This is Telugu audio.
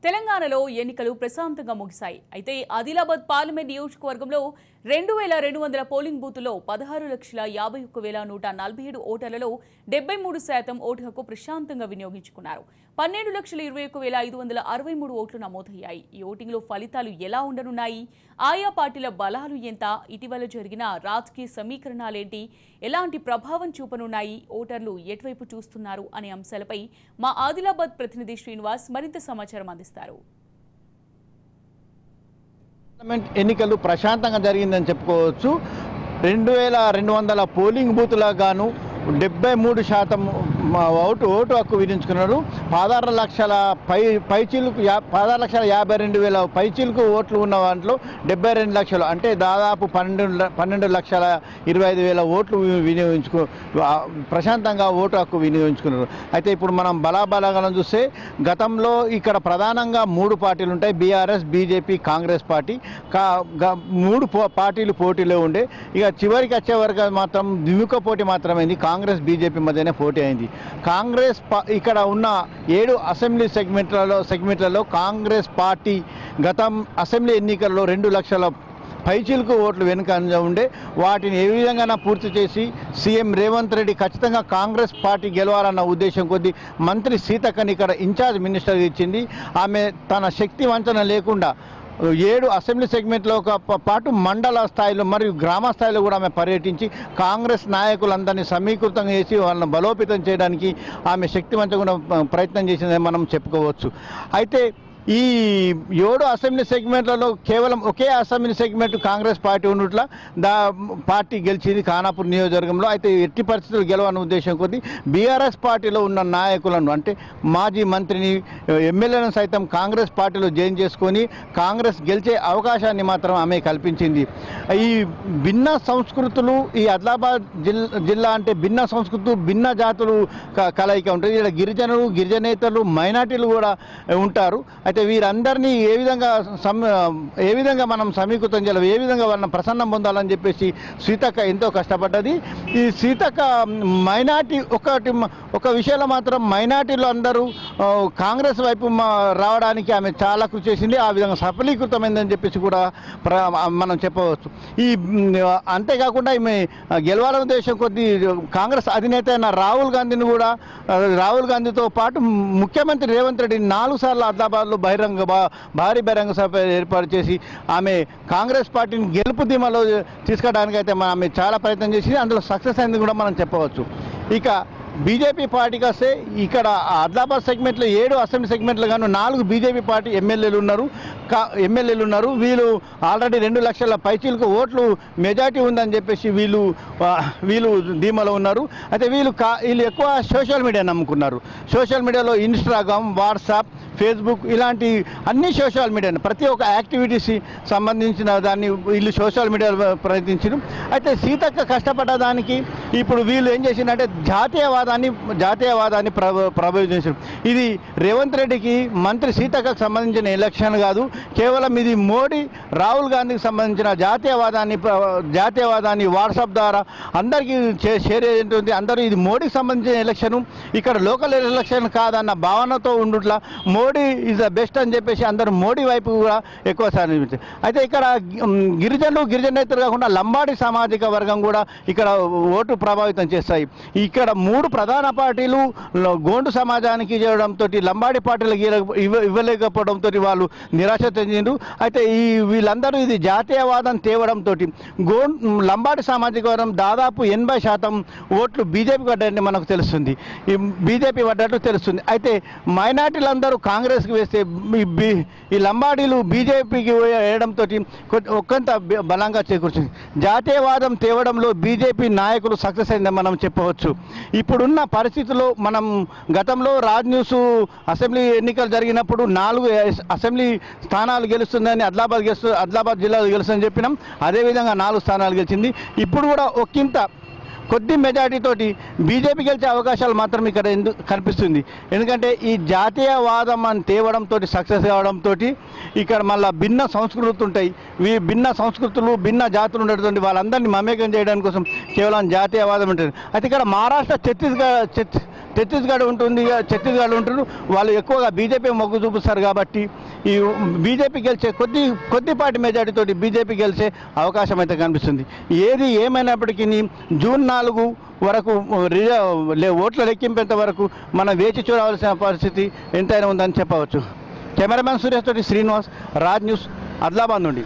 తెలంగాణలో ఎన్నికలు ప్రశాంతంగా ముగిశాయి. అయితే ఆదిలాబాద్ పార్లమెంట్ నియోజకవర్గంలో 2200 పోలింగ్ బూతుల్లో 16,51,147 ఓటర్లలో 73% ఓటు హక్కు ప్రశాంతంగా వినియోగించుకున్నారు. 12,21,563 ఓట్లు నమోదయ్యాయి. ఈ ఓటింగ్లో ఫలితాలు ఎలా ఉండనున్నాయి? ఆయా పార్టీల బలాలు ఎంత? ఇటీవల జరిగిన రాజకీయ సమీకరణాలేంటి? ఎలాంటి ప్రభావం చూపనున్నాయి? ఓటర్లు ఎటువైపు చూస్తున్నారు అనే అంశాలపై మా ఆదిలాబాద్ ప్రతినిధి శ్రీనివాస్ మరింత సమాచారం అందిస్తారు. పార్లమెంట్ ఎన్నికలు ప్రశాంతంగా జరిగిందని చెప్పుకోవచ్చు. 2200 పోలింగ్ బూత్లకు గాను 73% ఓటు హక్కు విధించుకున్నారు. 16,52,000 పైచీలకు ఓట్లు ఉన్న దాంట్లో 72 లక్షలు అంటే దాదాపు 12,25,000 ఓట్లు ప్రశాంతంగా ఓటు హక్కు వినియోగించుకున్నారు. అయితే ఇప్పుడు మనం బలాబలాలను చూస్తే గతంలో ఇక్కడ ప్రధానంగా 3 పార్టీలు ఉంటాయి. BRS, BJP, Congress party. 3 పార్టీలు పోటీలో ఉండే. ఇక చివరికి వచ్చే వరకు మాత్రం ద్విముఖ పోటీ మాత్రమైంది. కాంగ్రెస్ బీజేపీ మధ్యనే పోటీ అయింది. కాంగ్రెస్ ఇక్కడ ఉన్న 7 అసెంబ్లీ సెగ్మెంట్లలో కాంగ్రెస్ పార్టీ గతం అసెంబ్లీ ఎన్నికల్లో 2 లక్షల పైచీలకు ఓట్లు వెనుక ఉండే. వాటిని ఏ విధంగా పూర్తి చేసి సీఎం రేవంత్ రెడ్డి ఖచ్చితంగా కాంగ్రెస్ పార్టీ గెలవాలన్న ఉద్దేశం కొద్దీ మంత్రి సీతక్కని ఇక్కడ ఇన్ఛార్జ్ మినిస్టర్ ఇచ్చింది. ఆమె తన శక్తి వంచన లేకుండా 7 అసెంబ్లీ సెగ్మెంట్లో పాటు మండల స్థాయిలో మరియు గ్రామ స్థాయిలో కూడా ఆమె పర్యటించి కాంగ్రెస్ నాయకులందరినీ సమీకృతం చేసి వాళ్ళని బలోపేతం చేయడానికి ఆమె శక్తివంతంగా ప్రయత్నం చేసిందని మనం చెప్పుకోవచ్చు. అయితే ఈ 7 అసెంబ్లీ సెగ్మెంట్లలో కేవలం ఒకే అసెంబ్లీ సెగ్మెంట్ కాంగ్రెస్ పార్టీ ఉన్నట్ల పార్టీ గెలిచింది ఖానాపూర్ నియోజకవర్గంలో. అయితే ఎట్టి పరిస్థితులు గెలవని ఉద్దేశం కొద్దీ బీఆర్ఎస్ పార్టీలో ఉన్న నాయకులను అంటే మాజీ మంత్రిని, ఎమ్మెల్యేలను సైతం కాంగ్రెస్ పార్టీలో జాయిన్ చేసుకొని కాంగ్రెస్ గెలిచే అవకాశాన్ని మాత్రం ఆమె కల్పించింది. ఈ భిన్న సంస్కృతులు, ఈ ఆదిలాబాద్ జిల్లా అంటే భిన్న సంస్కృతులు, భిన్న జాతులు కలయిక ఉంటుంది. ఇక్కడ గిరిజనులు, గిరిజనేతలు, మైనార్టీలు కూడా ఉంటారు. అయితే వీరందరినీ ఏ విధంగా మనం సమీకృతం చేయాలి, ఏ విధంగా వాళ్ళని ప్రసన్నం పొందాలని చెప్పేసి సీతక్క ఎంతో కష్టపడ్డది. ఈ సీతక్క మైనార్టీ ఒక విషయంలో మాత్రం మైనార్టీలు అందరూ కాంగ్రెస్ వైపు రావడానికి ఆమె చాలా కృషి చేసింది. ఆ విధంగా సఫలీకృతమైందని చెప్పేసి కూడా మనం చెప్పవచ్చు. అంతేకాకుండా ఈమె గెలవాలనే ఉద్దేశం కొద్దీ కాంగ్రెస్ అధినేత అయిన రాహుల్ గాంధీతో పాటు ముఖ్యమంత్రి రేవంత్ రెడ్డి 4 సార్లు ఆదిలాబాద్లో భారీ బహిరంగ సభ ఏర్పాటు చేసి ఆమె కాంగ్రెస్ పార్టీని గెలుపు ధీమాలో తీసుకురావడానికి అయితే ఆమె చాలా ప్రయత్నం చేసి అందులో సక్సెస్ అయింది కూడా మనం చెప్పవచ్చు. ఇక బీజేపీ పార్టీకి వస్తే ఇక్కడ ఆదిలాబాద్ సెగ్మెంట్లో 7 అసెంబ్లీ సెగ్మెంట్లు గాను 4 బీజేపీ పార్టీ ఎమ్మెల్యేలు ఉన్నారు. వీళ్ళు ఆల్రెడీ 2 లక్షల పైచీలకు ఓట్లు మెజార్టీ ఉందని చెప్పేసి వీళ్ళు ధీమాలో ఉన్నారు. అయితే వీళ్ళు ఎక్కువ సోషల్ మీడియా నమ్ముకున్నారు. సోషల్ మీడియాలో ఇన్స్టాగ్రామ్, వాట్సాప్, ఫేస్బుక్ ఇలాంటి అన్ని సోషల్ మీడియా ప్రతి ఒక్క యాక్టివిటీస్ సంబంధించిన దాన్ని వీళ్ళు సోషల్ మీడియా ప్రయత్నించారు. అయితే సీతక్క కష్టపడ్డ దానికి ఇప్పుడు వీళ్ళు ఏం చేసిందంటే జాతీయవాదాన్ని ప్రభావితం. ఇది రేవంత్ రెడ్డికి, మంత్రి సీతక్కకు సంబంధించిన ఎలక్షన్ కాదు. కేవలం ఇది రాహుల్ గాంధీకి సంబంధించిన జాతీయవాదాన్ని వాట్సాప్ ద్వారా అందరికీ షేర్ చేస్తుంది. అందరూ ఇది మోడీకి సంబంధించిన ఎలక్షన్, ఇక్కడ లోకల్ ఎలక్షన్ కాదన్న భావనతో ఉండుట్లా మోడీ ఈజ్ ద బెస్ట్ అని చెప్పేసి అందరూ మోడీ వైపు కూడా ఎక్కువ సాధించారు. అయితే ఇక్కడ గిరిజనేతలు కాకుండా లంబాడి సామాజిక వర్గం కూడా ఇక్కడ ఓటు ప్రభావితం చేస్తాయి. ఇక్కడ 3 ప్రధాన పార్టీలు గోండు సమాజానికి చేయడంతో లంబాడి పార్టీలకు ఇవ్వలేకపోవడంతో వాళ్ళు నిరాశ చెందిండ్రు. అయితే వీళ్ళందరూ ఇది జాతీయవాదం తేవడంతో లంబాడి సామాజిక వర్గం దాదాపు 80% ఓట్లు బీజేపీ పడ్డాయని మనకు తెలుస్తుంది. అయితే మైనార్టీలందరూ కాంగ్రెస్కి వేస్తే ఈ లంబాడీలు బీజేపీకి వేయడంతో ఒకంత బలంగా చేకూర్చింది. జాతీయవాదం తేవడంలో బీజేపీ నాయకులు సక్సెస్ అయిందని మనం చెప్పవచ్చు. ఇప్పుడున్న పరిస్థితుల్లో మనం గతంలో రాజ్ న్యూస్ అసెంబ్లీ ఎన్నికలు జరిగినప్పుడు 4 అసెంబ్లీ స్థానాలు గెలుస్తుందని ఆదిలాబాద్ జిల్లాలో గెలుస్తుందని చెప్పినాం. అదేవిధంగా 4 స్థానాలు గెలిచింది. ఇప్పుడు కూడా కొద్ది మెజార్టీతోటి బీజేపీ గెలిచే అవకాశాలు మాత్రం ఇక్కడ కనిపిస్తుంది. ఎందుకంటే ఈ జాతీయవాదం అని తేవడంతో సక్సెస్ కావడంతో ఇక్కడ మళ్ళీ భిన్న సంస్కృతులు ఉంటాయి. ఈ భిన్న సంస్కృతులు భిన్న జాతులు ఉండేటువంటి వాళ్ళందరినీ మమేకం చేయడానికి కోసం కేవలం జాతీయవాదం ఉంటుంది. అయితే ఇక్కడ మహారాష్ట్ర ఛత్తీస్గఢ్ ఉంటుంది, ఛత్తీస్గఢ్ ఉంటున్నారు, వాళ్ళు ఎక్కువగా బీజేపీ మొగ్గు చూపిస్తారు. కాబట్టి ఈ బీజేపీ గెలిచే కొద్దిపాటి మెజార్టీతో బీజేపీ గెలిచే అవకాశం అయితే కనిపిస్తుంది. ఏది ఏమైనప్పటికీ జూన్ 4 వరకు ఓట్ల లెక్కింపేంత వరకు మనం వేచి చూడవలసిన పరిస్థితి ఎంతైనా ఉందని చెప్పవచ్చు. కెమెరామ్యాన్ సురేష్ తోటి శ్రీనివాస్, రాజ్ న్యూస్, ఆదిలాబాద్ నుండి.